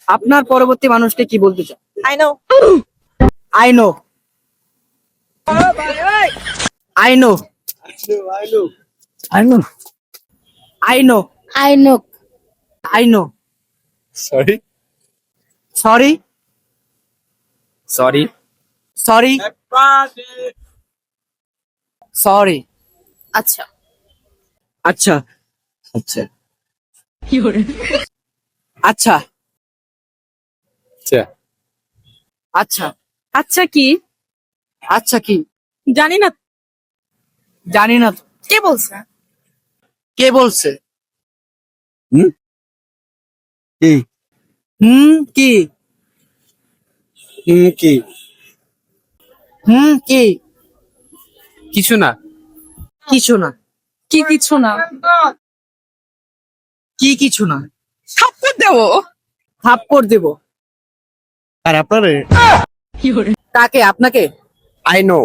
আপনার পরবর্তী মানুষকে কি বলতে চান? I know. I know, I know, I know. I know, I know. I know. Sorry. Sorry, Sorry. Sorry, sorry. আচ্ছা। আচ্ছা, আচ্ছা। আচ্ছা, আচ্ছা। আচ্ছা, আচ্ছা কি? আচ্ছা কি? জানি না। জানি না তো। কে বলছে? কে বলছে? কি? কি? কি? কি? কিছু না। কিছু না। কি কিছু না? কি কিছু না? থাপ্পড় দেবো। থাপ্পড় দেব। আর আপনারে? কাকে? আপনাকে? I know.